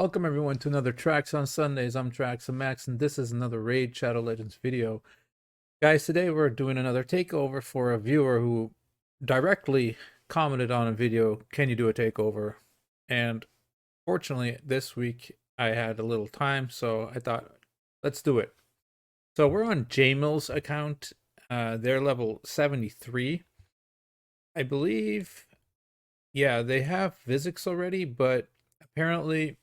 Welcome everyone to another Tracks on Sundays. I'm Trax and Max, and this is another Raid Shadow Legends video. Guys, today we're doing another takeover for a viewer who directly commented on a video, can you do a takeover? And fortunately, this week I had a little time, so I thought, let's do it. So we're on Jamil's account. They're level 73. I believe, yeah, they have physics already, but apparently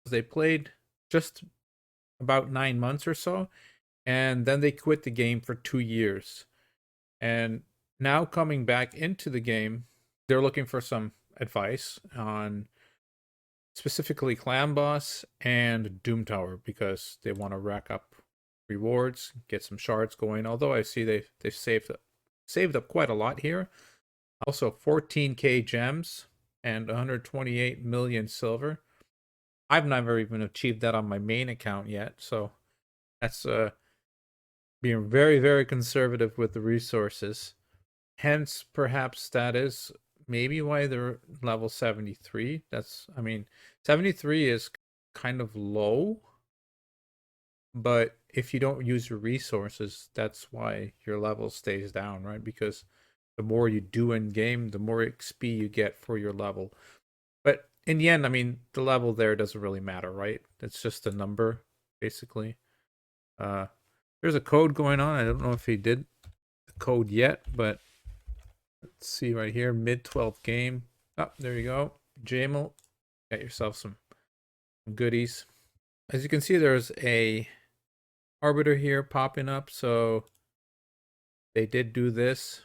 they played just about 9 months or so, and then they quit the game for 2 years. And now coming back into the game, they're looking for some advice on specifically Clanboss and Doom Tower because they want to rack up rewards, get some shards going. Although I see they've saved up quite a lot here. Also 14k gems and 128 million silver. I've never even achieved that on my main account yet, so that's being very, very conservative with the resources. Hence, perhaps that is maybe why they're level 73. I mean, 73 is kind of low, but if you don't use your resources, that's why your level stays down, right? Because the more you do in game, the more XP you get for your level. But in the end, I mean, the level there doesn't really matter, right? It's just a number, basically. There's a code going on. I don't know if he did the code yet, but let's see right here. Mid 12th game. Oh, there you go. Jamil, got yourself some goodies. As you can see, there's a arbiter here popping up. So they did do this,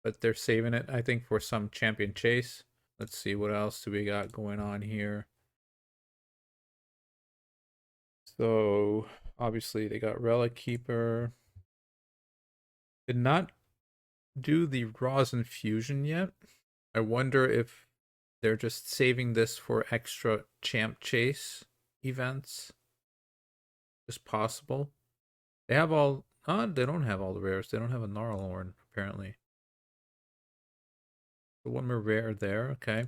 but they're saving it, I think, for some champion chase. Let's see, what else do we got going on here? So obviously they got Relic Keeper. Did not do the rosin fusion yet. I wonder if they're just saving this for extra champ chase events. Just possible. They have all they don't have all the rares. They don't have a Gnarlhorn, apparently. The one more rare there, okay.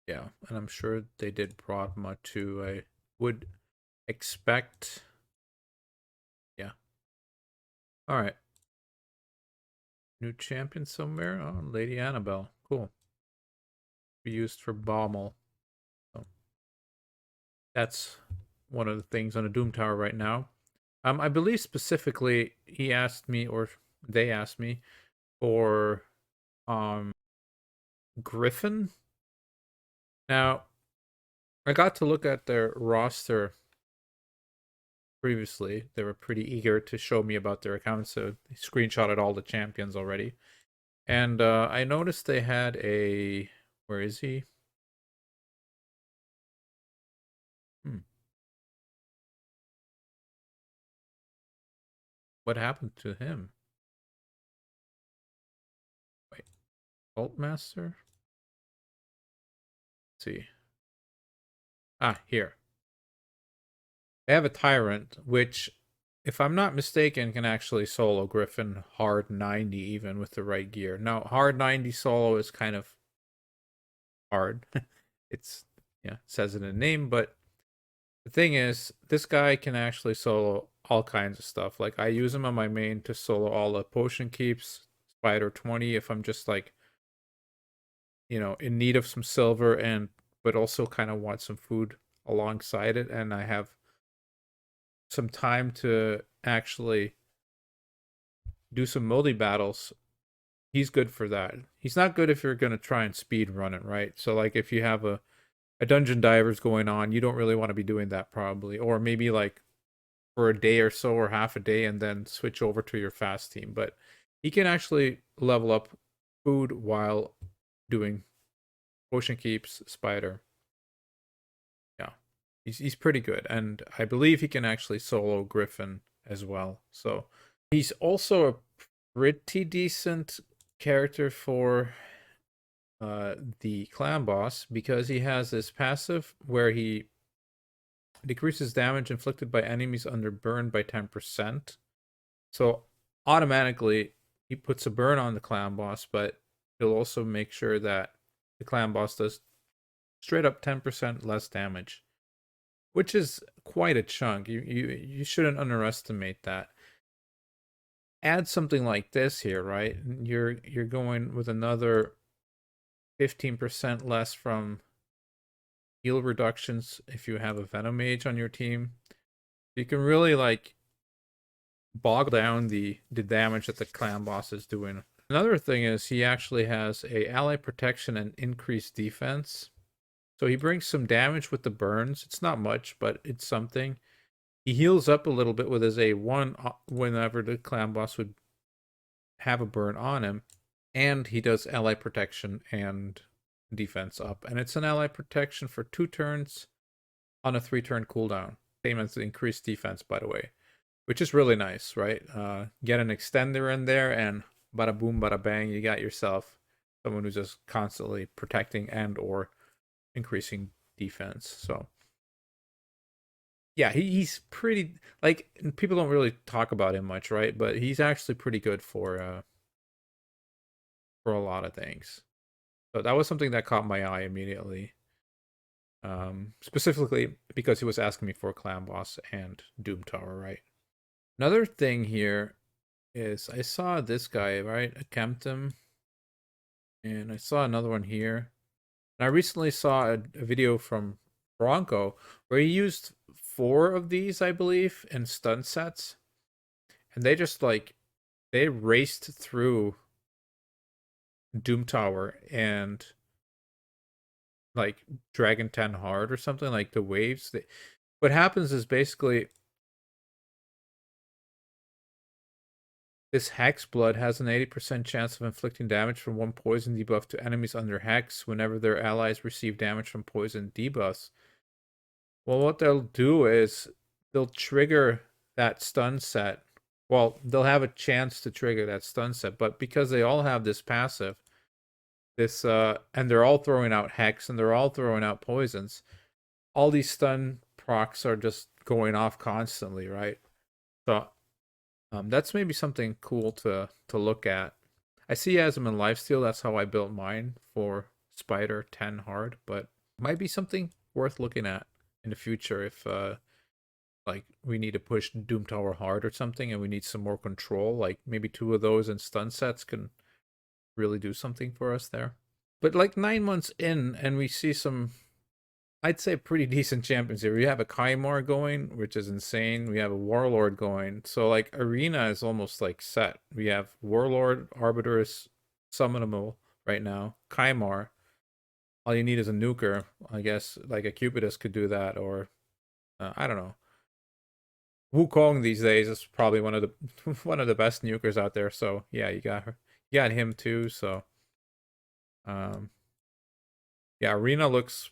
Yeah, and I'm sure they did Broadma too. I would expect. Yeah. Alright. New champion somewhere? Oh, Lady Annabelle. Cool. Be used for Bommel. So that's one of the things on a Doom Tower right now. I believe specifically he asked me, or they asked me, for Griffin. Now, I got to look at their roster previously. They were pretty eager to show me about their account, so they screenshotted all the champions already. And I noticed they had a... Where is he? What happened to him? Wait, Cult Master? Let's see. Ah, here. They have a Tyrant, which, if I'm not mistaken, can actually solo Griffin hard 90 even with the right gear. Now, hard 90 solo is kind of hard. It's, yeah, it says it in the name, but the thing is, this guy can actually solo all kinds of stuff. Like, I use him on my main to solo all the potion keeps, Spider 20, if I'm just like, you know, in need of some silver but also kind of want some food alongside it, and I have some time to actually do some multi battles. He's good for that. He's not good if you're going to try and speed run it, right? So like if you have a dungeon divers going on, you don't really want to be doing that probably, or maybe like for a day or so or half a day and then switch over to your fast team. But he can actually level up food while doing potion keeps, spider. Yeah, he's pretty good, and I believe he can actually solo Griffin as well. So he's also a pretty decent character for the Clanboss because he has this passive where he decreases damage inflicted by enemies under burn by 10%. So automatically he puts a burn on the Clanboss, but he'll also make sure that the Clanboss does Straight up 10% less damage, which is quite a chunk. You shouldn't underestimate that. Add something like this here, right? You're going with another 15% less from heal reductions if you have a Venom Mage on your team. You can really like bog down the damage that the Clanboss is doing. Another thing is he actually has a ally protection and increased defense. So he brings some damage with the burns. It's not much, but it's something. He heals up a little bit with his A1 whenever the Clanboss would have a burn on him. And he does ally protection and defense up. And it's an ally protection for 2 turns on a 3-turn cooldown. Same as the increased defense, by the way. Which is really nice, right? Get an extender in there and bada boom, bada bang, you got yourself someone who's just constantly protecting and or increasing defense. So yeah, he's pretty, like, people don't really talk about him much, right? But he's actually pretty good for a lot of things. So that was something that caught my eye immediately. Specifically because he was asking me for Clanboss and Doom Tower, right? Another thing here is I saw this guy, right? I camped him. And I saw another one here. And I recently saw a video from Bronco where he used 4 of these, I believe, in stun sets. And they just like, they raced through Doom Tower and like Dragon 10 hard or something, like the waves. What happens is basically this Hex Blood has an 80% chance of inflicting damage from 1 poison debuff to enemies under Hex whenever their allies receive damage from poison debuffs. Well, what they'll do is they'll trigger that stun set. Well, they'll have a chance to trigger that stun set, but because they all have this passive, and they're all throwing out Hex and they're all throwing out poisons, all these stun procs are just going off constantly, right? So that's maybe something cool to look at. I see as I'm in lifesteal, that's how I built mine for Spider 10 hard, but might be something worth looking at in the future if like we need to push Doom Tower hard or something and we need some more control. Like maybe 2 of those and stun sets can really do something for us there. But like 9 months in and we see some, I'd say, pretty decent champions here. We have a Kymar going, which is insane. We have a Warlord going. So like Arena is almost like set. We have Warlord, Arbiter is summonable right now. Kymar, all you need is a nuker. I guess like a Cupidus could do that, or I don't know. Wukong these days is probably one of the one of the best nukers out there. So yeah, you got her. You got him too. So yeah, Arena looks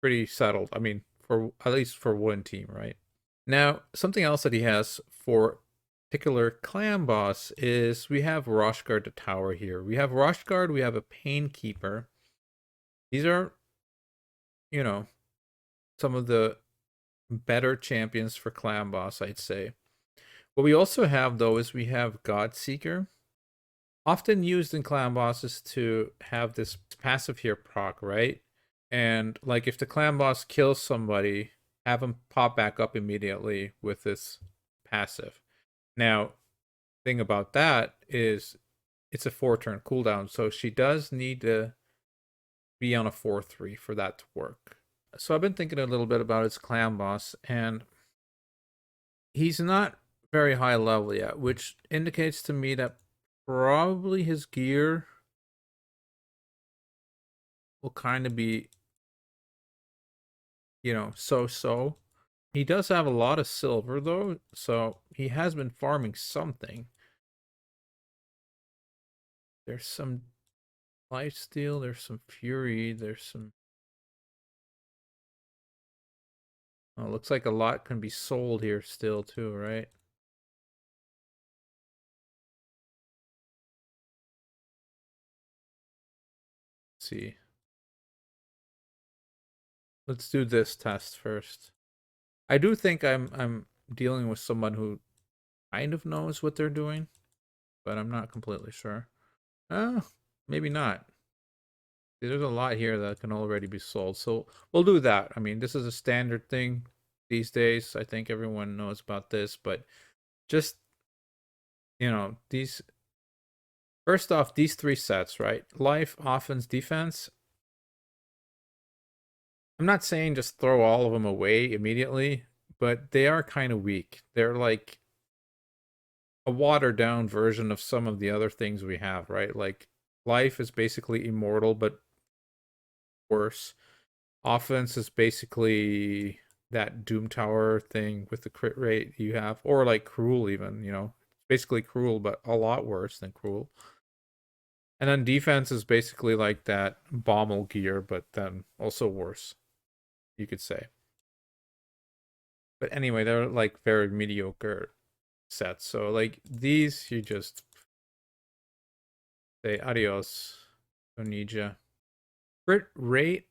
pretty settled. I mean, for at least for one team, right? Now, something else that he has for particular Clanboss is we have Roshcard the tower here. We have Roshcard, we have a Painkeeper. These are, you know, some of the better champions for Clanboss, I'd say. What we also have, though, is we have Godseeker. Often used in Clanbosses to have this passive here proc, right? And like if the Clanboss kills somebody, have him pop back up immediately with this passive. Now, thing about that is it's a 4-turn cooldown, so she does need to be on a 4-3 for that to work. So I've been thinking a little bit about his Clanboss, and he's not very high level yet, which indicates to me that probably his gear will kind of be, so-so. He does have a lot of silver, though, so he has been farming something. There's some lifesteal, there's some fury, there's some... Oh, looks like a lot can be sold here still, too, right? Let's see. Let's do this test first. I do think I'm dealing with someone who kind of knows what they're doing, but I'm not completely sure. Maybe not. There's a lot here that can already be sold. So we'll do that. I mean, this is a standard thing these days. I think everyone knows about this, but just, these first off, these three sets, right? Life, offense, defense. I'm not saying just throw all of them away immediately, but they are kind of weak. They're like a watered down version of some of the other things we have, right? Like life is basically immortal, but worse. Offense is basically that Doom Tower thing with the crit rate you have, or like Cruel even, basically Cruel, but a lot worse than Cruel. And then defense is basically like that Bommel gear, but then also worse, you could say. But anyway, they're like very mediocre sets. So like these, you just say adios, don't need ya. Crit rate,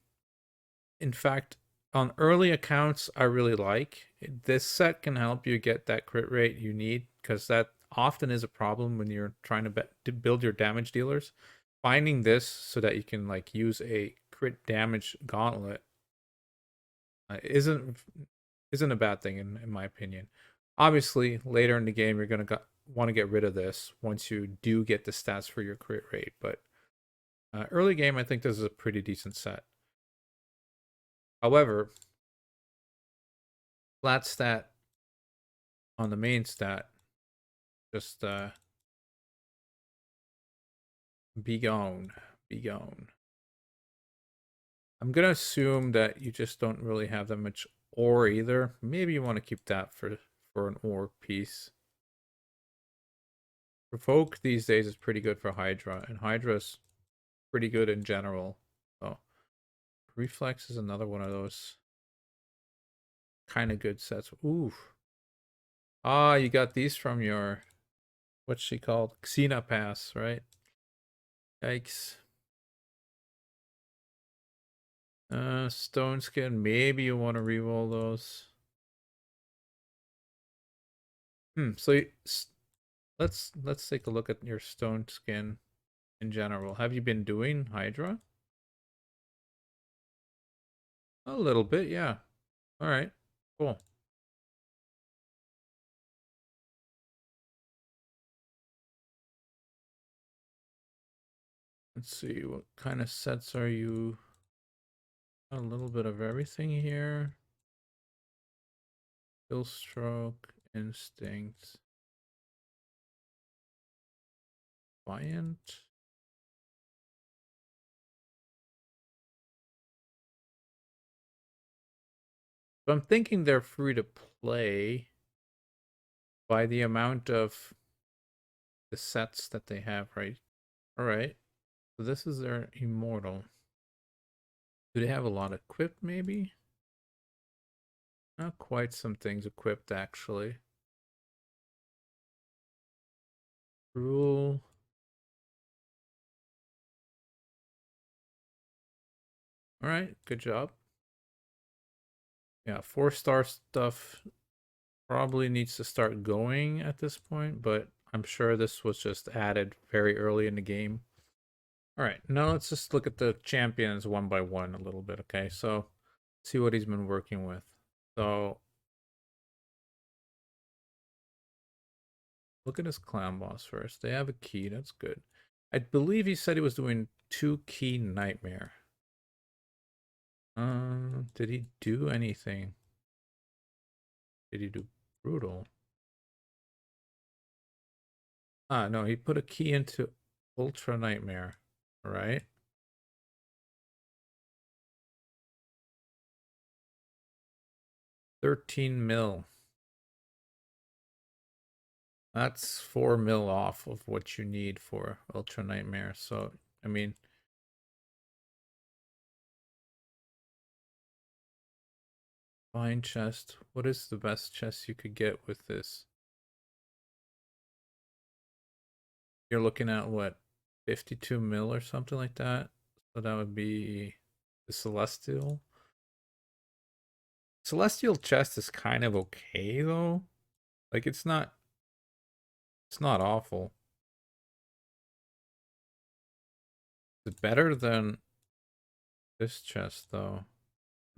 in fact, on early accounts, I really like. This set can help you get that crit rate you need, because that often is a problem when you're trying to build your damage dealers. Finding this so that you can like use a crit damage gauntlet isn't a bad thing in my opinion. Obviously, later in the game, you're gonna want to get rid of this once you do get the stats for your crit rate. But early game, I think this is a pretty decent set. However, flat stat on the main stat, just be gone, be gone. I'm gonna assume that you just don't really have that much ore either. Maybe you want to keep that for an ore piece. Provoke these days is pretty good for Hydra, and Hydra's pretty good in general. Oh, Reflex is another one of those kind of good sets. Ooh. Ah, you got these from your, what's she called? Xena Pass, right? Yikes. Stone Skin, maybe you want to reroll those. So let's take a look at your Stone Skin in general. Have you been doing Hydra? A little bit, yeah. All right, cool. Let's see, what kind of sets are you? A little bit of everything here. Kill Stroke, Instinct, Defiant. So I'm thinking they're free to play by the amount of the sets that they have, right? All right. So this is their Immortal. Do they have a lot equipped, maybe? Not quite some things equipped, actually. Rule. All right, good job. Yeah, 4-star stuff probably needs to start going at this point, but I'm sure this was just added very early in the game. All right, now let's just look at the champions one by one a little bit, okay? So, see what he's been working with. So, look at his Clanboss first. They have a key, that's good. I believe he said he was doing 2 key Nightmare. Did he do anything? Did he do Brutal? Ah, no, he put a key into Ultra Nightmare, all right? 13 mil. That's 4 mil off of what you need for Ultra Nightmare. So, I mean, fine chest. What is the best chest you could get with this? You're looking at what, 52 mil or something like that? So that would be the Celestial. Celestial chest is kind of okay though. Like it's not awful. It's better than This chest though.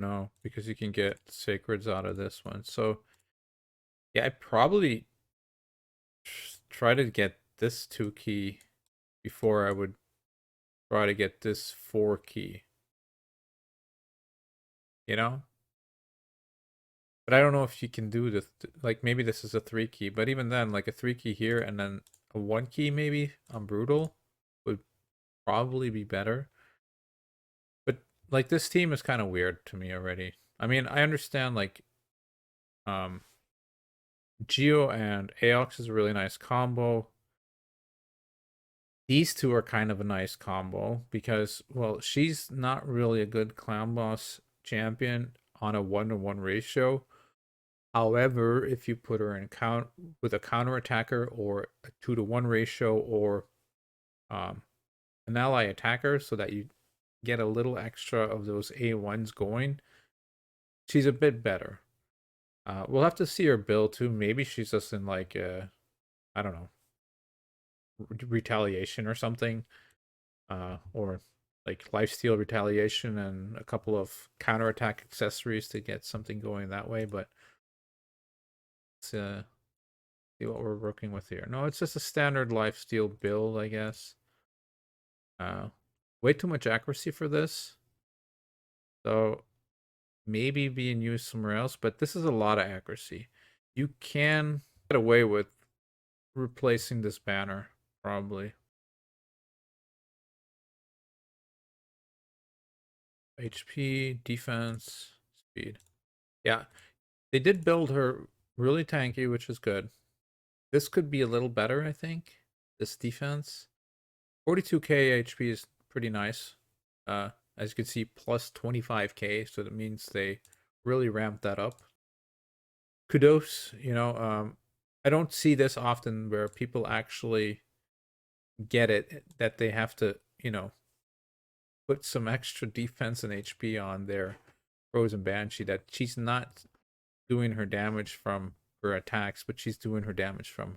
No, because you can get sacreds out of this one. So yeah, I probably try to get this 2 key before I would try to get this 4 key. You know? But I don't know if you can do this. Like maybe this is a 3 key, but even then, like a 3 key here and then a 1 key maybe on brutal would probably be better. But like this team is kind of weird to me already. I mean, I understand like um Geo and Aox is a really nice combo. These two are kind of a nice combo because, well, she's not really a good Clanboss champion on a 1-to-1 ratio. However, if you put her in count with a counter attacker or a 2-to-1 ratio or um, an ally attacker so that you get a little extra of those A1s going, she's a bit better. We'll have to see her build too. Maybe she's just in like I don't know, retaliation or something, or like lifesteal retaliation and a couple of counterattack accessories to get something going that way. But let's see what we're working with here. No, it's just a standard lifesteal build, I guess. Way too much accuracy for this, so maybe being used somewhere else. But this is a lot of accuracy. You can get away with replacing this banner probably. HP, defense, speed. Yeah, they did build her really tanky, which is good. This could be a little better, I think. This defense. 42k HP is pretty nice. As you can see, plus 25k, so that means they really ramped that up. Kudos, I don't see this often where people actually get it, that they have to, put some extra defense and HP on their Frozen Banshee, that she's not doing her damage from her attacks, but she's doing her damage from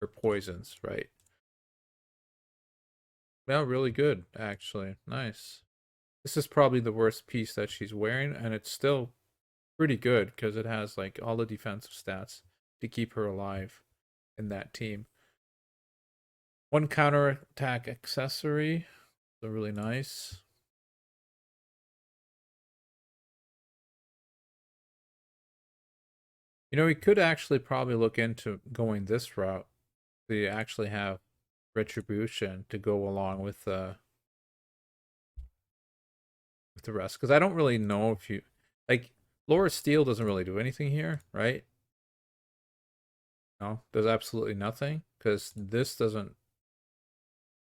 her poisons, right? Well, really good, actually. Nice. This is probably the worst piece that she's wearing, and it's still pretty good because it has like all the defensive stats to keep her alive in that team. One counter attack accessory, so really nice. We could actually probably look into going this route. We actually have retribution to go along with the rest, because I don't really know if you like Laura Steele doesn't really do anything here, right? No, does absolutely nothing, because this doesn't,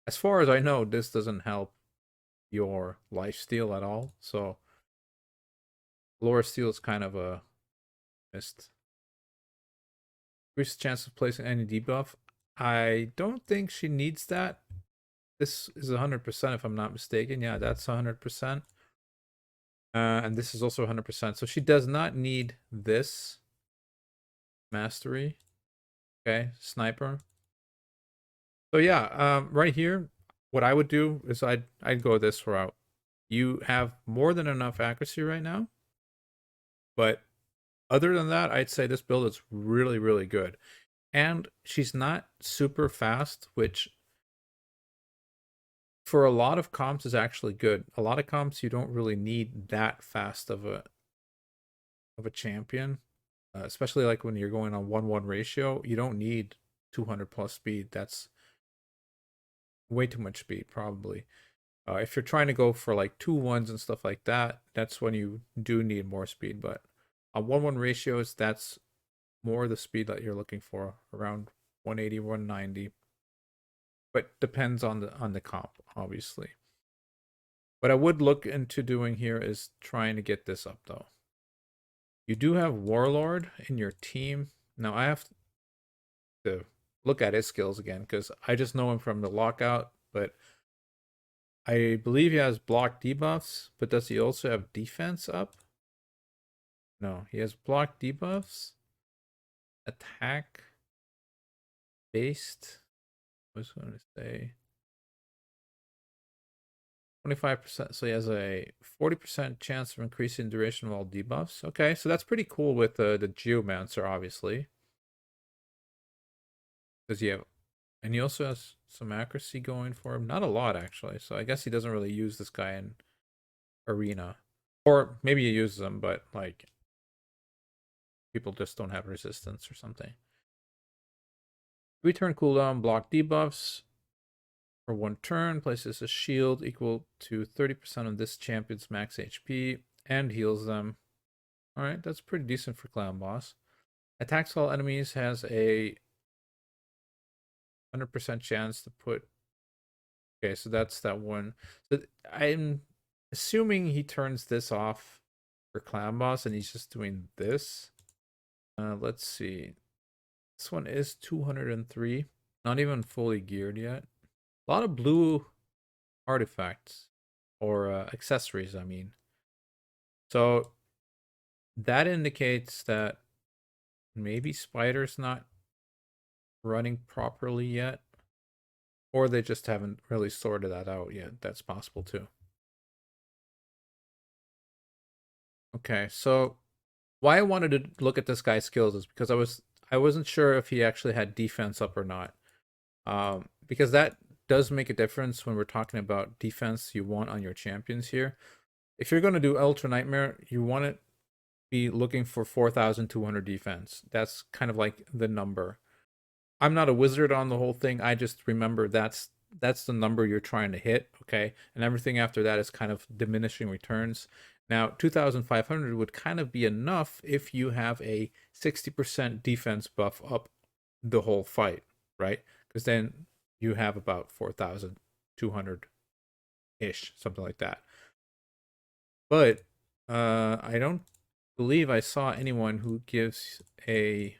as far as I know, this doesn't help your lifesteal at all. So Laura Steele is kind of a missed. Increased chance of placing any debuff. I don't think she needs that. This is 100% if I'm not mistaken. Yeah, that's 100%. And this is also 100%. So she does not need this mastery. Okay, sniper. So yeah, right here, what I would do is I'd go this route. You have more than enough accuracy right now, but other than that, I'd say this build is really, really good. And she's not super fast, which for a lot of comps is actually good. A lot of comps you don't really need that fast of a champion, especially like when you're going on 1-1 ratio. You don't need 200 plus speed. That's way too much speed, probably. If you're trying to go for like 2-1s and stuff like that, that's when you do need more speed. But on 1-1 ratios, that's more the speed that you're looking for, around 180, 190. But depends on the comp, obviously. What I would look into doing here is trying to get this up, though. You do have Warlord in your team. Now, I have to look at his skills again, because I just know him from the lockout, but I believe he has block debuffs, but does he also have defense up? No, he has block debuffs, attack based. I was going to say 25%. So he has a 40% chance of increasing duration of all debuffs. Okay, so that's pretty cool with the Geomancer, obviously. Because you have, and he also has some accuracy going for him. Not a lot, actually. So I guess he doesn't really use this guy in arena. Or maybe he uses him, but like people just don't have resistance or something. Return cooldown, block debuffs. For 1 turn, places a shield equal to 30% of this champion's max HP and heals them. Alright, that's pretty decent for Clanboss. Attacks all enemies has a 100% chance to put... Okay, so that's that one. So I'm assuming he turns this off for Clanboss and he's just doing this. Let's see. This one is 203. Not even fully geared yet. A lot of blue artifacts. Or accessories, I mean. So that indicates that maybe Spider's not running properly yet. Or they just haven't really sorted that out yet. That's possible too. Okay, so why I wanted to look at this guy's skills is because I wasn't sure if he actually had defense up or not. Because that does make a difference when we're talking about defense you want on your champions here. If you're going to do Ultra Nightmare, you want to be looking for 4,200 defense. That's kind of like the number. I'm not a wizard on the whole thing. I just remember that's the number you're trying to hit, okay? And everything after that is kind of diminishing returns. Now, 2,500 would kind of be enough if you have a 60% defense buff up the whole fight, right? Because then you have about 4,200-ish, something like that. But I don't believe I saw anyone who gives a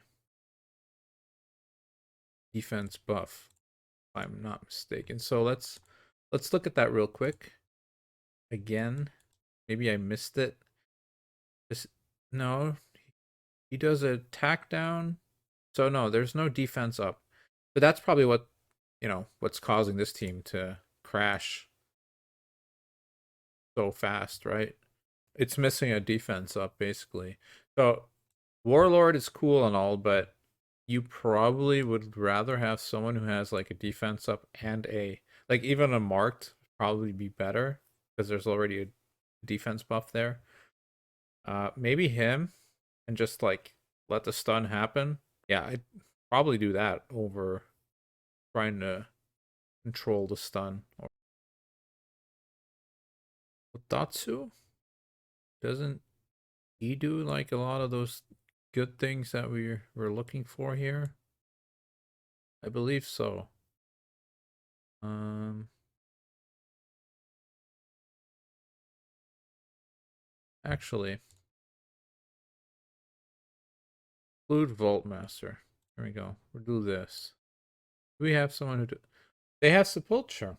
defense buff, if I'm not mistaken. So let's look at that real quick. Again, maybe I missed it. No, he does a tack down. So no, there's no defense up. But that's probably what, what's causing this team to crash so fast, right? It's missing a defense up, basically. So Warlord is cool and all, but you probably would rather have someone who has like a defense up and like even a marked probably be better because there's already a defense buff there. Maybe him and just like let the stun happen. Yeah, I'd probably do that over trying to control the stun. Or Datsu, doesn't he do like a lot of those good things that we're looking for here? I believe so. Actually, include Vault Master. There we go. We'll do this. We have someone who they have Sepulture.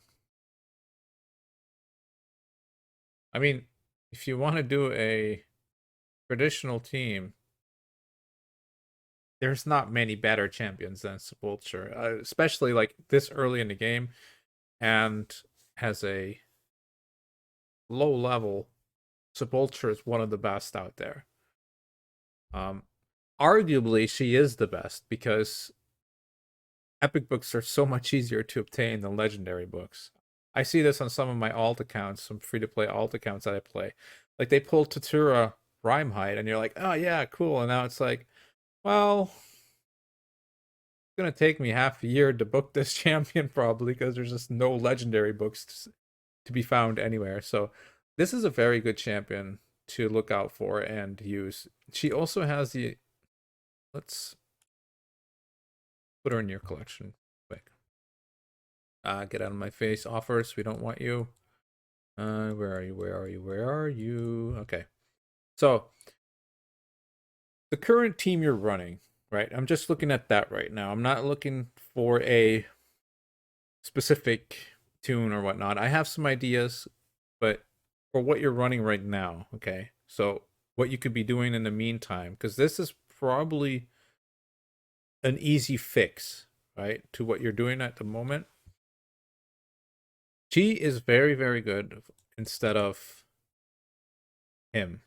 I mean, if you want to do a traditional team, there's not many better champions than Sepulture, especially like this early in the game, and has a low level. Sepulture is one of the best out there. Arguably, she is the best because epic books are so much easier to obtain than legendary books. I see this on some of my alt accounts, some free-to-play alt accounts that I play. Like, they pull Tatura Rhyme-Height, and you're like, oh, yeah, cool. And now it's like, well, it's going to take me half a year to book this champion, probably, because there's just no legendary books to be found anywhere. So this is a very good champion to look out for and use. She also has the... Let's put her in your collection quick. Get out of my face. Offers, we don't want you. Where are you? Where are you? Where are you? Okay. So the current team you're running, right? I'm just looking at that right now. I'm not looking for a specific tune or whatnot. I have some ideas, but for what you're running right now, okay? So what you could be doing in the meantime, because this is probably an easy fix, right, to what you're doing at the moment. She is very, very good instead of him.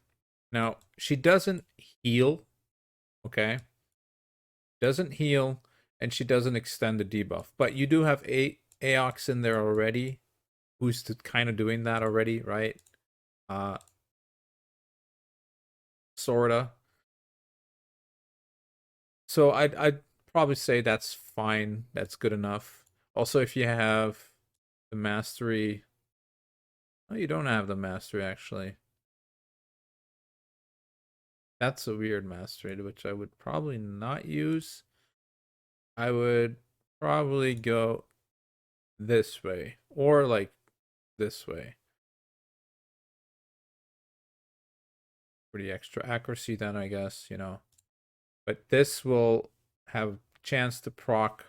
Now, she doesn't heal, okay? Doesn't heal, and she doesn't extend the debuff. But you do have Aox in there already, who's kind of doing that already, right? Uh, sorta. So I'd probably say that's fine. That's good enough. Also, if you have the mastery, oh, you don't have the mastery actually. That's a weird mastery, which I would probably not use. I would probably go this way or like this way for the extra accuracy. Then I guess but this will have chance to proc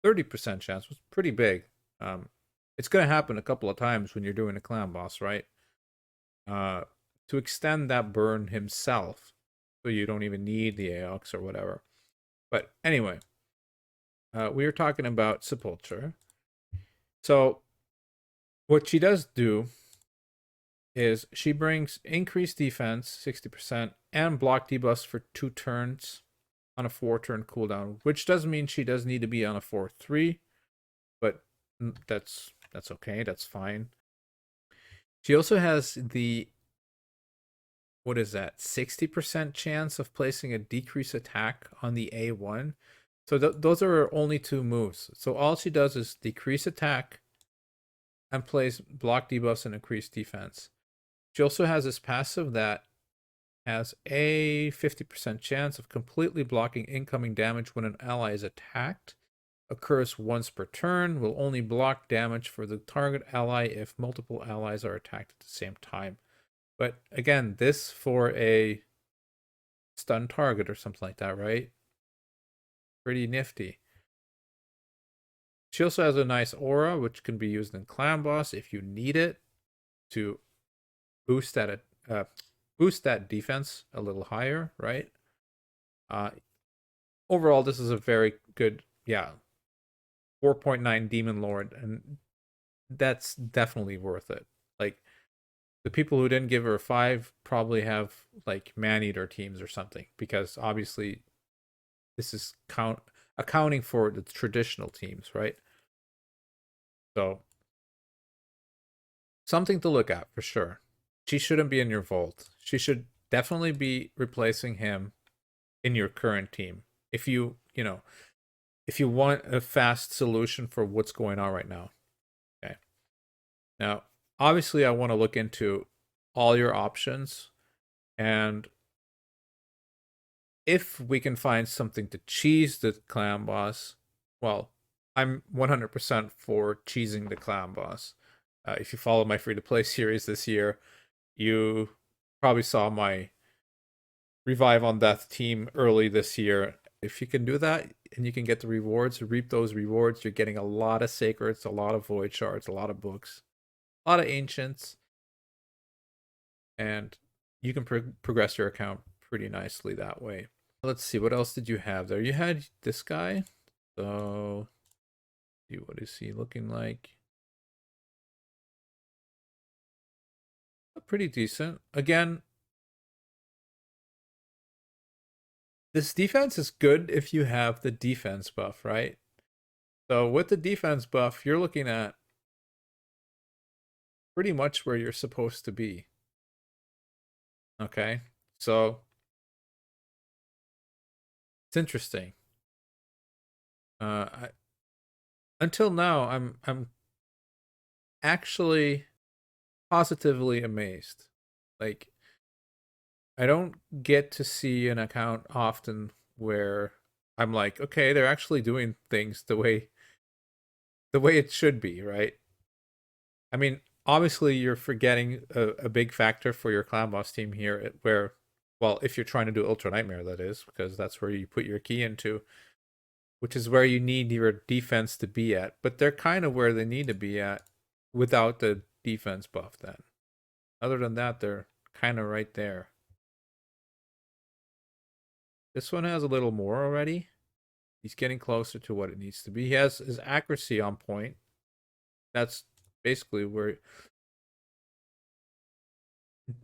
30% chance, was pretty big. Um, it's gonna happen a couple of times when you're doing a Clanboss, right? Uh, to extend that burn himself, so you don't even need the AOX or whatever. But anyway, we were talking about Sepultura. So what she does do is she brings increased defense 60% and block debuffs for 2 turns on a 4-turn cooldown, which does mean she does need to be on a 4-3, but that's okay, that's fine. She also has the, what is that, 60% chance of placing a decrease attack on the A1. So those are her only 2 moves. So all she does is decrease attack and place block debuffs and increase defense. She also has this passive that has a 50% chance of completely blocking incoming damage when an ally is attacked. Occurs once per turn, will only block damage for the target ally if multiple allies are attacked at the same time. But again, this for a stun target or something like that, right? Pretty nifty. She also has a nice aura, which can be used in Clanboss if you need it to boost uh, boost that defense a little higher, right? Uh, Overall, this is a very good, 4.9 Demon Lord, and that's definitely worth it. Like, the people who didn't give her a 5 probably have like man-eater teams or something, because obviously this is accounting for the traditional teams, right? So something to look at for sure. She shouldn't be in your vault. She should definitely be replacing him in your current team. If if you want a fast solution for what's going on right now. Okay. Now, obviously I want to look into all your options, and if we can find something to cheese the Clanboss, well, I'm 100% for cheesing the Clanboss. If you follow my free to play series this year, you probably saw my Revive on Death team early this year. If you can do that and you can get the rewards, reap those rewards, you're getting a lot of sacreds, a lot of void shards, a lot of books, a lot of ancients, and you can progress your account pretty nicely that way. Let's see, what else did you have there? You had this guy. So, see, what is he looking like? Pretty decent. Again, this defense is good if you have the defense buff, right? So with the defense buff, you're looking at pretty much where you're supposed to be. Okay? So it's interesting. Until now, I'm actually positively amazed. Like, I don't get to see an account often where I'm like, okay, they're actually doing things the way it should be, right? I mean, obviously you're forgetting a big factor for your clown boss team here, where, well, if you're trying to do Ultra Nightmare, that is, because that's where you put your key into, which is where you need your defense to be at. But they're kind of where they need to be at without the defense buff then. Other than that, they're kind of right there. This one has a little more already. He's getting closer to what it needs to be. He has his accuracy on point. That's basically where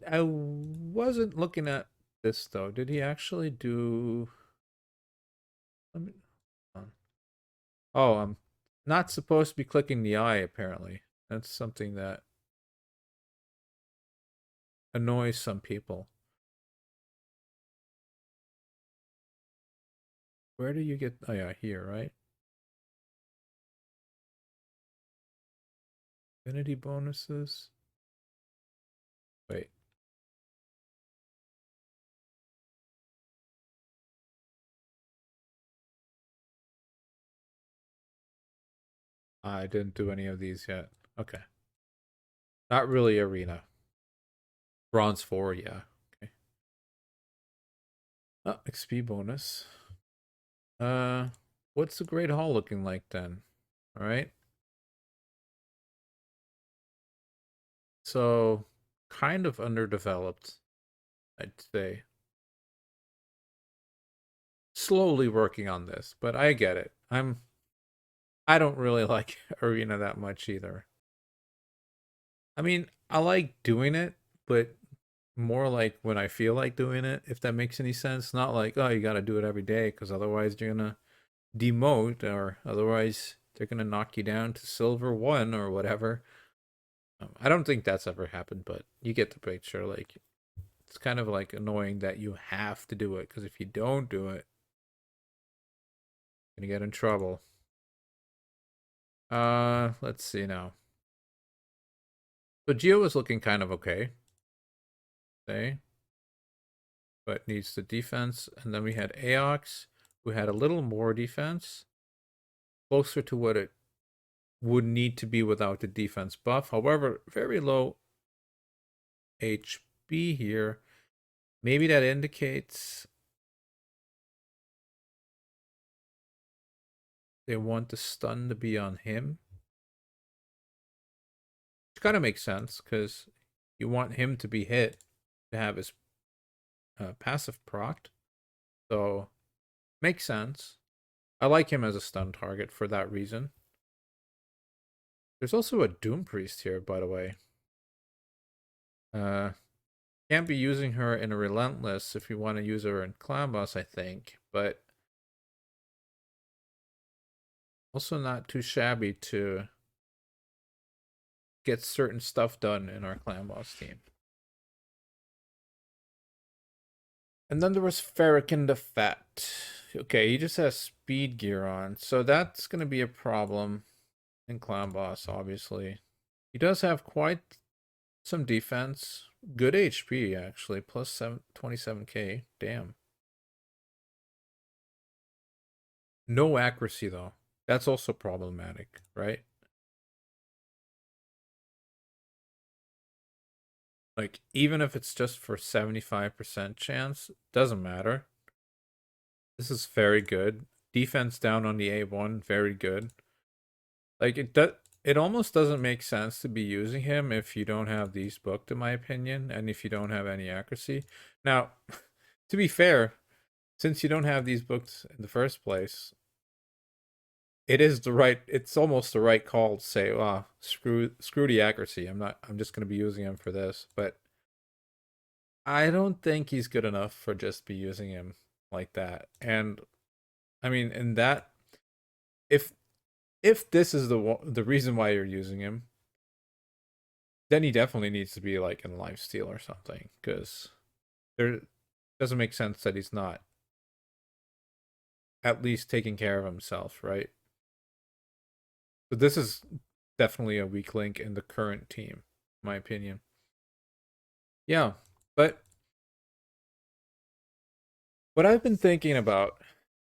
I wasn't looking at this though. Did he actually do? Let me. Oh, I'm not supposed to be clicking the eye. Apparently, that's something that annoys some people. Where do you get? Oh yeah, here, right? Affinity bonuses. Wait. I didn't do any of these yet. Okay. Not really arena. Bronze 4, yeah. Okay. Oh, XP bonus. Uh, what's the Great Hall looking like then? All right. So, kind of underdeveloped, I'd say. Slowly working on this, but I get it. I don't really like arena that much either. I mean, I like doing it, but more like when I feel like doing it, if that makes any sense. Not like, oh, you got to do it every day because otherwise you're going to demote or otherwise they're going to knock you down to silver 1 or whatever. I don't think that's ever happened, but you get the picture. Like, it's kind of like annoying that you have to do it because if you don't do it, you're going to get in trouble. Let's see now. So Geo is looking kind of okay. Say, but needs the defense. And then we had Aox, who had a little more defense, closer to what it would need to be without the defense buff. However, very low HP here. Maybe that indicates they want the stun to be on him. Which kind of makes sense because you want him to be hit to have his passive procced. So, makes sense. I like him as a stun target for that reason. There's also a Doom Priest here, by the way. Can't be using her in a Relentless if you want to use her in Clanboss, I think. But also not too shabby to get certain stuff done in our Clanboss team. And then there was Farrakhan the Fat. Okay, he just has speed gear on, so that's going to be a problem in Clanboss, obviously. He does have quite some defense. Good HP, actually. Plus 27k. Damn. No accuracy, though. That's also problematic, right? Like, even if it's just for 75% chance, doesn't matter. This is very good. Defense down on the A1, very good. Like, it almost doesn't make sense to be using him if you don't have these booked, in my opinion, and if you don't have any accuracy. Now, to be fair, since you don't have these booked in the first place, it's almost the right call to say, "Ah, screw the accuracy. I'm just going to be using him for this." But I don't think he's good enough for just be using him like that. And I mean, in that, if this is the reason why you're using him, then he definitely needs to be like in lifesteal or something, because there doesn't make sense that he's not at least taking care of himself, right? So this is definitely a weak link in the current team, in my opinion. Yeah, but what I've been thinking about,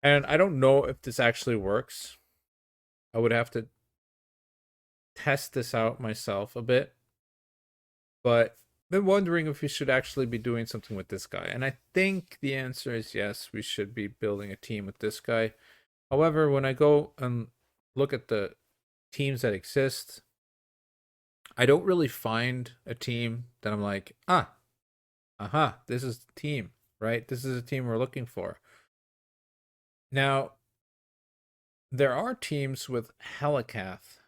and I don't know if this actually works, I would have to test this out myself a bit, but been wondering if we should actually be doing something with this guy. And I think the answer is yes, we should be building a team with this guy. However, when I go and look at the teams that exist, I don't really find a team that I'm like, this is the team, right? This is a team we're looking for. Now, there are teams with Helicath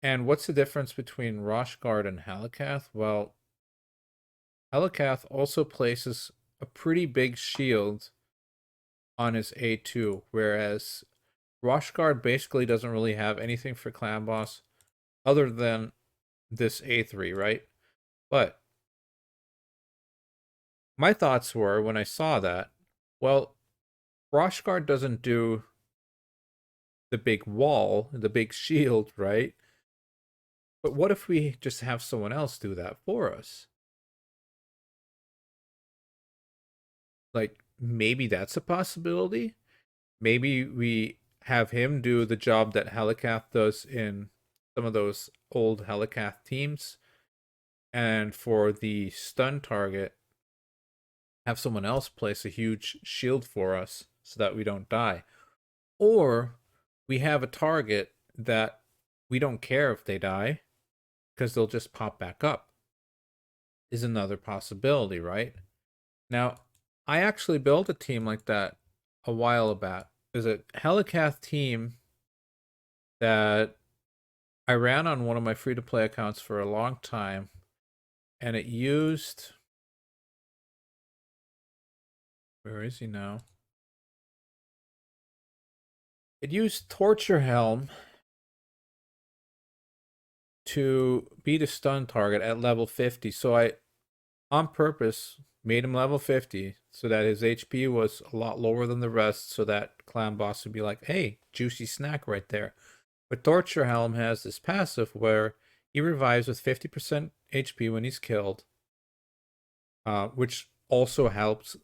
And what's the difference between Roshcard and Halakath? Well, Halakath also places a pretty big shield on his A2, whereas Roshcard basically doesn't really have anything for Clanboss other than this A3, right? But my thoughts were when I saw that, well, Roshcard doesn't do the big wall, the big shield, right? But what if we just have someone else do that for us? Like, maybe that's a possibility. Maybe we have him do the job that Halakath does in some of those old Halakath teams. And for the stun target, have someone else place a huge shield for us so that we don't die. Or we have a target that we don't care if they die because they'll just pop back up, is another possibility, right? Now, I actually built a team like that a while back. There's a Helicath team that I ran on one of my free to play accounts for a long time, and it used. Where is he now? It used Torture Helm to beat a stun target at level 50. So I, on purpose, made him level 50 so that his HP was a lot lower than the rest, so that Clanboss would be like, hey, juicy snack right there. But Torture Helm has this passive where he revives with 50% HP when he's killed, which also helps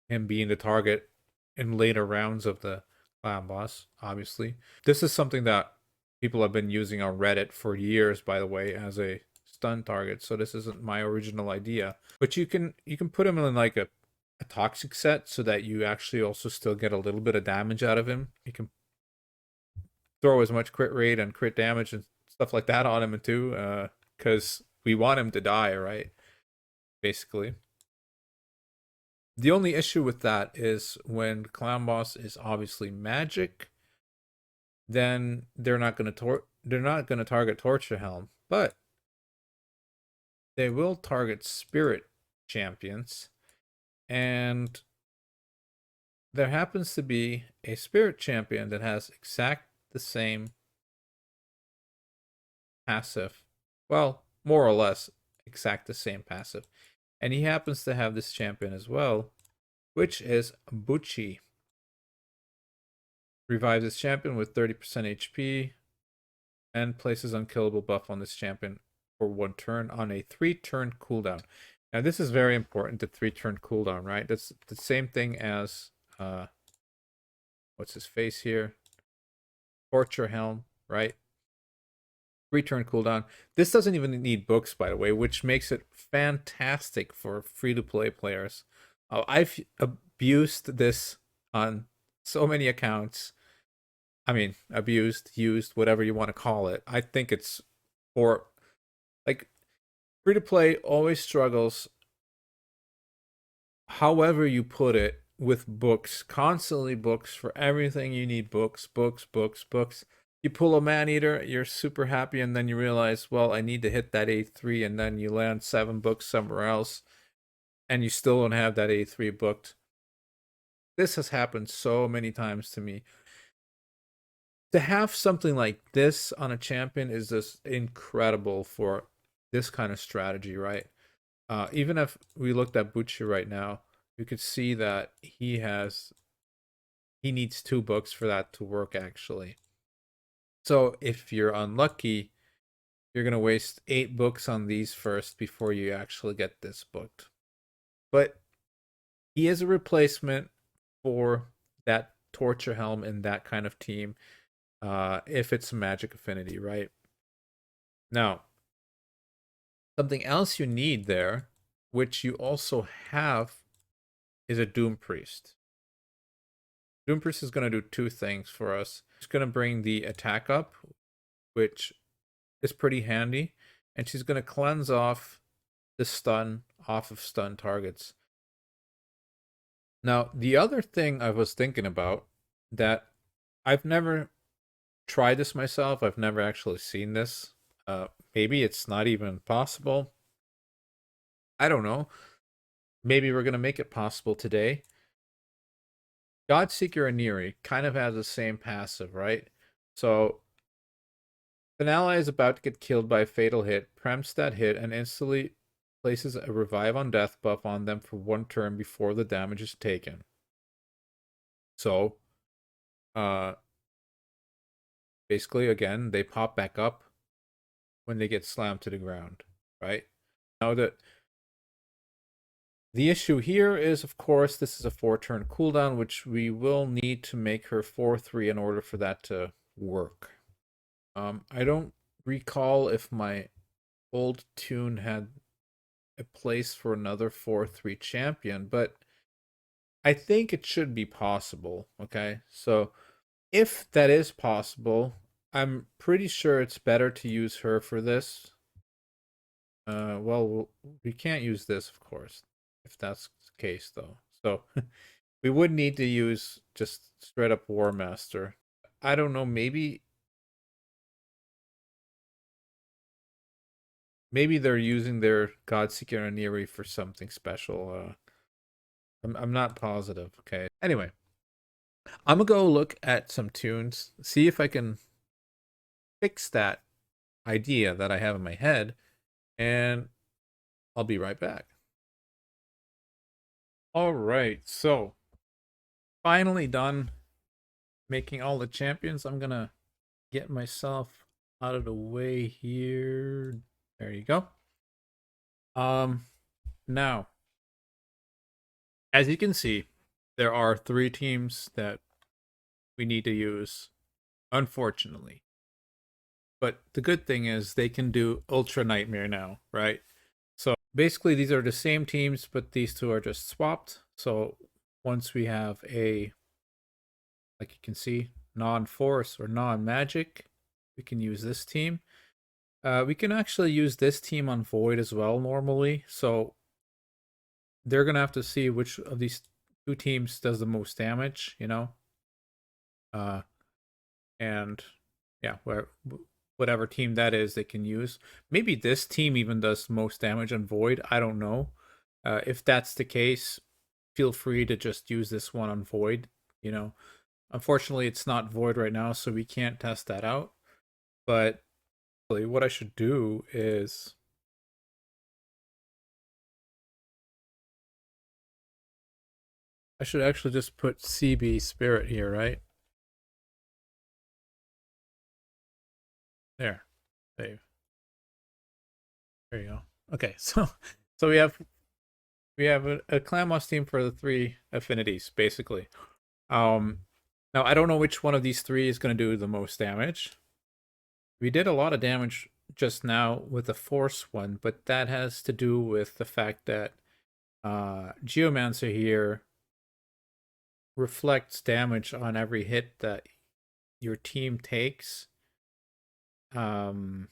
him being the target in later rounds of the Clanboss, obviously. This is something that people have been using on Reddit for years, by the way, as a stun target. So this isn't my original idea. But you can put him in like a toxic set so that you actually also still get a little bit of damage out of him. You can throw as much crit rate and crit damage and stuff like that on him too, because we want him to die, right? Basically. The only issue with that is when Clanboss is obviously magic, then they're not going to target Torture Helm, but they will target Spirit champions, and there happens to be a Spirit champion that has exact the same passive. Well, more or less exact the same passive. And he happens to have this champion as well, which is Bucci. Revives his champion with 30% HP and places unkillable buff on this champion for 1 turn on a 3-turn cooldown. Now this is very important, the 3-turn cooldown, right? That's the same thing as what's his face here? Torture Helm, right? 3-turn cooldown. This doesn't even need books, by the way, which makes it fantastic for free-to-play players. I've abused this on so many accounts. I mean, abused, used, whatever you want to call it. I think it's for, like, free-to-play always struggles, however you put it, with books. Constantly books. For everything you need books, books, books, books. You pull a man-eater, you're super happy, and then you realize, well, I need to hit that A3, and then you land 7 books somewhere else, and you still don't have that A3 booked. This has happened so many times to me. To have something like this on a champion is just incredible for this kind of strategy, right? Even if we looked at Bucci right now, you could see that he needs 2 books for that to work, actually. So if you're unlucky, you're going to waste 8 books on these first before you actually get this booked. But he is a replacement for that Torture Helm in that kind of team, if it's Magic Affinity, right? Now, something else you need there, which you also have, is a Doom Priest. Doom Priest is going to do 2 things for us. It's going to bring the attack up, which is pretty handy, and she's going to cleanse off the stun off of stun targets. Now, the other thing I was thinking about, that I've never tried this myself, I've never actually seen this Maybe it's not even possible. I don't know. Maybe we're gonna make it possible today. Godseeker and Neri kind of has the same passive, right? So if an ally is about to get killed by a fatal hit, preempts that hit and instantly places a revive on death buff on them for 1 turn before the damage is taken. So uh basically again they pop back up when they get slammed to the ground, right? Now the issue here is, of course, this is a 4-turn cooldown, which we will need to make her 4/3 in order for that to work. I don't recall if my old tune had a place for another 4/3 champion, but I think it should be possible. Okay, so if that is possible, I'm pretty sure it's better to use her for this. Well, we can't use this, of course, if that's the case, though. So we would need to use just straight up War Master. I don't know, maybe they're using their Godseeker and Neri for something special. I'm not positive. Okay. Anyway, I'm gonna go look at some tunes, see if I can fix that idea that I have in my head, and I'll be right back. All right, so finally done making all the champions. I'm gonna get myself out of the way here. There you go. Now, as you can see, there are 3 teams that we need to use, unfortunately. But the good thing is they can do Ultra Nightmare now, right? So basically, these are the same teams, but these two are just swapped. So once we have a, like you can see, non-force or non-magic, we can use this team. We can actually use this team on Void as well normally. So they're going to have to see which of these 2 teams does the most damage, you know? And yeah, whatever team that is, they can use. Maybe this team even does most damage on Void. I don't know. If that's the case, feel free to just use this one on Void. You know, unfortunately, it's not Void right now, so we can't test that out. But really, what I should do is I should actually just put CB Spirit here, right? There, save. There you go. Okay, so we have a Clanboss team for the 3 affinities, basically. Now I don't know which one of these 3 is going to do the most damage. We did a lot of damage just now with the Force one, but that has to do with the fact that Geomancer here reflects damage on every hit that your team takes. And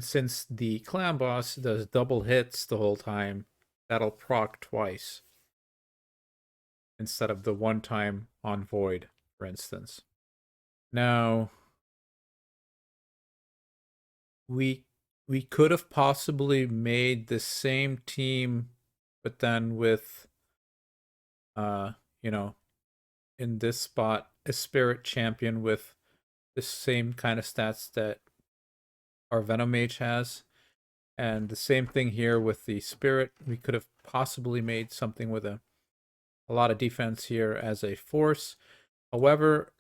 since the Clanboss does double hits the whole time, that'll proc twice instead of the 1 time on Void, for instance. Now, we could have possibly made the same team, but then with you know, in this spot, a Spirit champion with the same kind of stats that our Venom Mage has. And the same thing here with the Spirit. We could have possibly made something with a lot of defense here as a Force. However,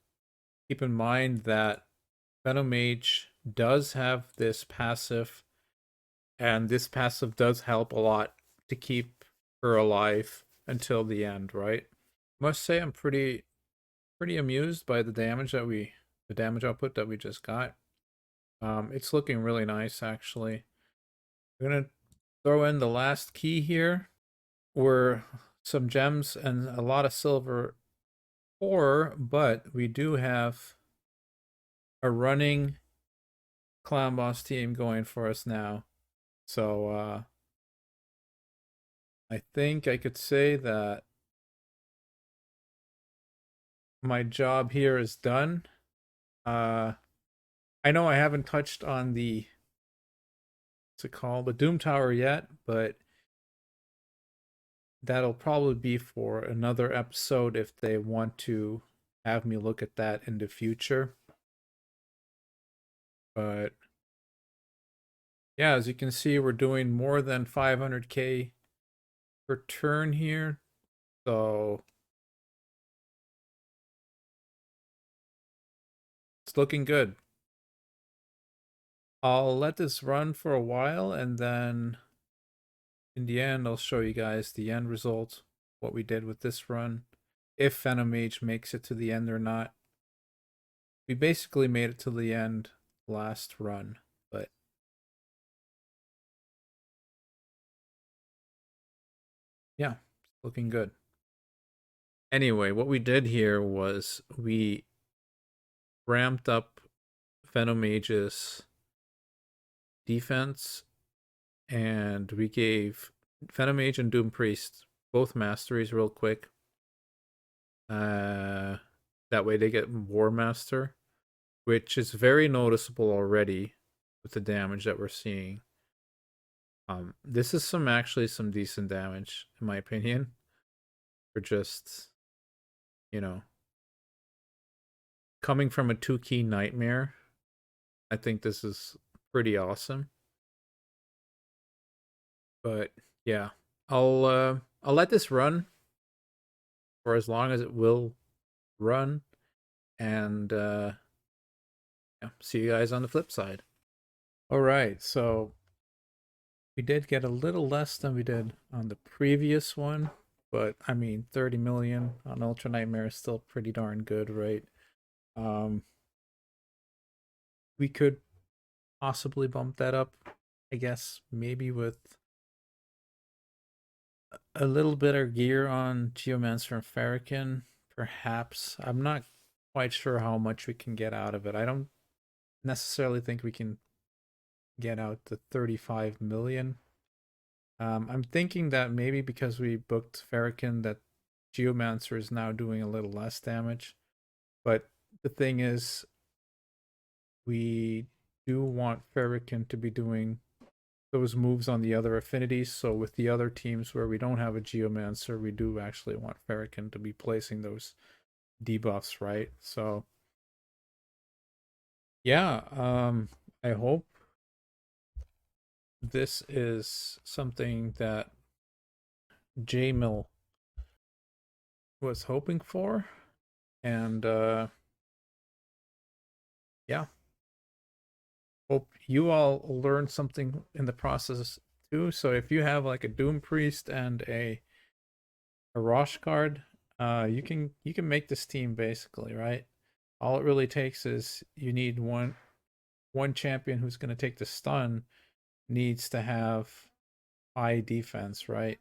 keep in mind that Venom Mage does have this passive, and this passive does help a lot to keep her alive until the end, right? Must say I'm pretty amused by the damage output that we just got. It's looking really nice actually. We're gonna throw in the last key here, where some gems and a lot of silver ore, but we do have a running Clanboss team going for us now. So I think I could say that my job here is done. I know I haven't touched on the to call the Doom Tower yet, but that'll probably be for another episode if they want to have me look at that in the future. But yeah, as you can see, we're doing more than 500k per turn here. So it's looking good. I'll let this run for a while, and then in the end, I'll show you guys the end result, what we did with this run, if Venom Mage makes it to the end or not. We basically made it to the end last run, but yeah, looking good. Anyway, what we did here was we ramped up Venom Mage's defense, and we gave Venom Mage and Doom Priest both masteries real quick. That way they get War Master, which is very noticeable already with the damage that we're seeing. This is actually some decent damage, in my opinion, for just, you know, coming from a 2-key nightmare. I think this is pretty awesome. But yeah, I'll let this run for as long as it will run, and yeah, see you guys on the flip side. All right, so we did get a little less than we did on the previous one, but I mean 30 million on Ultra Nightmare is still pretty darn good, right? We could possibly bump that up, I guess, maybe with a little bit of gear on Geomancer and Farrakhan, perhaps. I'm not quite sure how much we can get out of it. I don't necessarily think we can get out the 35 million. I'm thinking that maybe because we booked Farrakhan, that Geomancer is now doing a little less damage. But the thing is, we do want Farrakhan to be doing those moves on the other affinities. So with the other teams where we don't have a Geomancer, we do actually want Farrakhan to be placing those debuffs, right? So yeah, I hope this is something that J-Mill was hoping for, and yeah, hope you all learned something in the process too. So if you have like a Doom Priest and a Roshcard, you can make this team basically, right? All it really takes is you need one champion who's going to take the stun, needs to have high defense, right?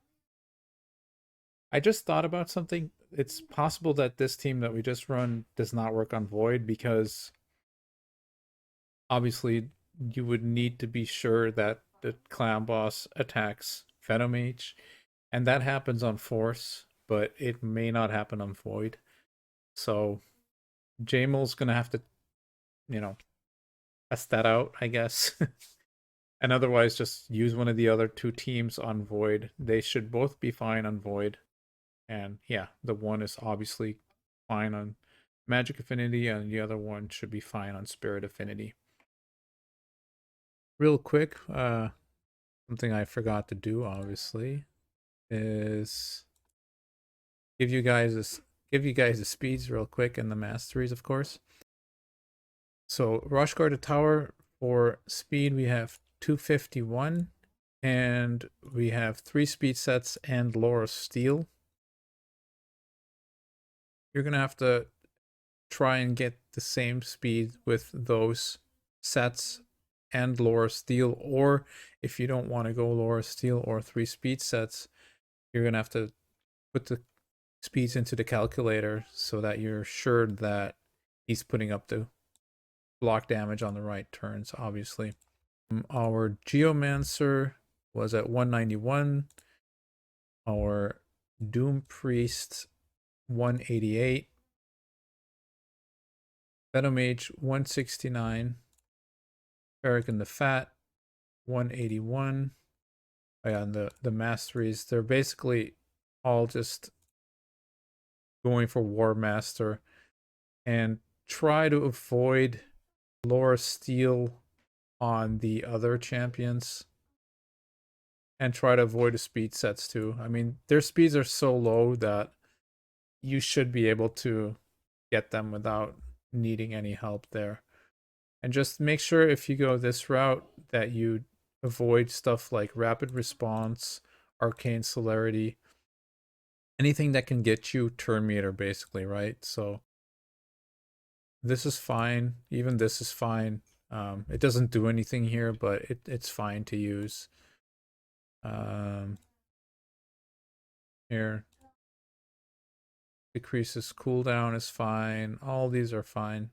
I just thought about something. It's possible that this team that we just run does not work on Void, because obviously you would need to be sure that the Clanboss attacks Venom Mage, and that happens on Force, but it may not happen on Void. So Jamel's gonna have to, test that out, I guess. And otherwise just use one of the other two teams on Void. They should both be fine on Void. And yeah, the one is obviously fine on Magic Affinity, and the other one should be fine on Spirit Affinity. Real quick, something I forgot to do, obviously, is give you guys the speeds real quick and the masteries, of course. So Roshcard to Tower for speed, we have 251, and we have 3 speed sets and Lore of Steel. You're gonna have to try and get the same speed with those sets and Lore of Steel, or if you don't want to go Lore of Steel or 3 speed sets, you're gonna have to put the speeds into the calculator so that you're sure that he's putting up the block damage on the right turns, obviously. Our Geomancer was at 191. Our Doom Priest 188. Venom Mage 169. Farrakhan the Fat 181. Oh, yeah, and the masteries, they're basically all just going for War Master, and try to avoid Laura Steele on the other champions, and try to avoid the speed sets too. I mean, their speeds are so low that you should be able to get them without needing any help there. And just make sure if you go this route that you avoid stuff like rapid response, arcane celerity, anything that can get you turn meter basically, right? So this is fine. Even this is fine. It doesn't do anything here, but it's fine to use. Here, decreases cooldown is fine. All these are fine.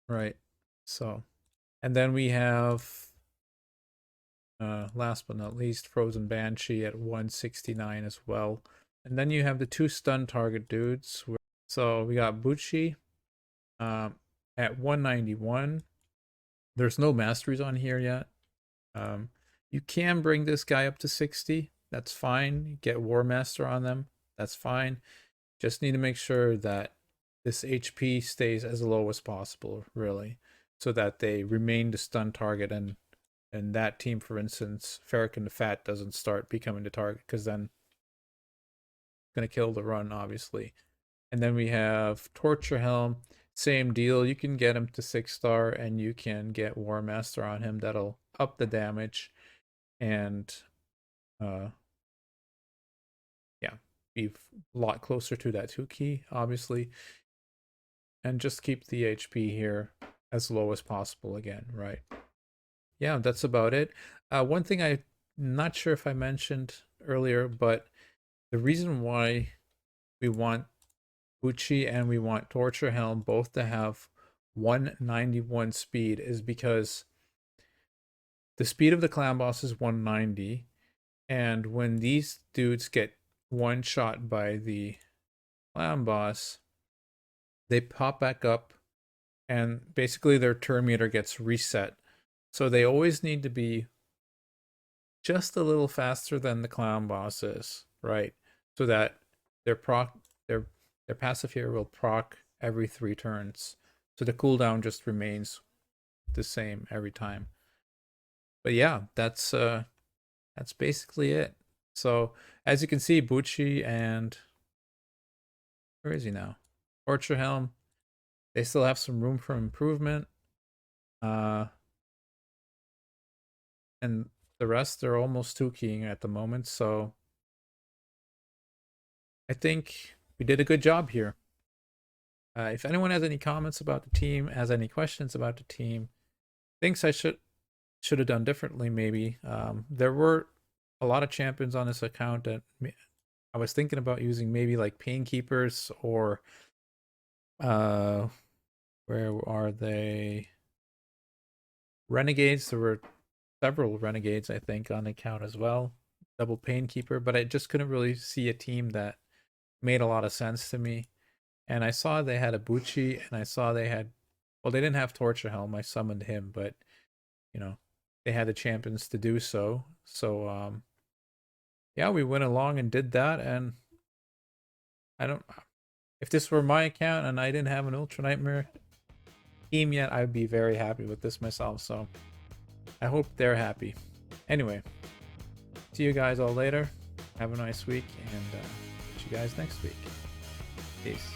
Right. So, and then we have, last but not least, Frozen Banshee at 169 as well. And then you have the 2 stun target dudes. So we got Bucci at 191. There's no masteries on here yet. You can bring this guy up to 60. That's fine. Get War Master on them. That's fine. Just need to make sure that this HP stays as low as possible, really, so that they remain the stun target, and that team, for instance, Ferric and the Fat doesn't start becoming the target, because then it's going to kill the run, obviously. And then we have Torture Helm. Same deal. You can get him to 6-star, and you can get War Master on him. That'll up the damage, and yeah, be a lot closer to that 2 key, obviously. And just keep the HP here as low as possible again, right? Yeah, that's about it. One thing I'm not sure if I mentioned earlier, but the reason why we want Bucci and we want Torture Helm both to have 191 speed is because the speed of the Clanboss is 190, and when these dudes get one shot by the Clanboss, they pop back up, and basically their turn meter gets reset. So they always need to be just a little faster than the Clanboss is, right? So that their passive here will proc every 3 turns. So the cooldown just remains the same every time. But yeah, that's basically it. So as you can see, Bucci and where is he now? Torture Helm, they still have some room for improvement. And the rest are almost 2-keying at the moment, so I think we did a good job here. If anyone has any comments about the team, has any questions about the team, thinks I should have done differently, maybe. There were a lot of champions on this account that I was thinking about using, maybe like Painkeepers, or where are they? Renegades. There were several Renegades, I think, on the account as well. Double Painkeeper, but I just couldn't really see a team that made a lot of sense to me. And I saw they had a Bucci, and I saw they had, well, they didn't have Torture Helm. I summoned him, but you know, they had the champions to do so. So yeah, we went along and did that. And if this were my account and I didn't have an Ultra Nightmare team yet, I'd be very happy with this myself. So I hope they're happy. Anyway, see you guys all later. Have a nice week, and see you guys next week. Peace.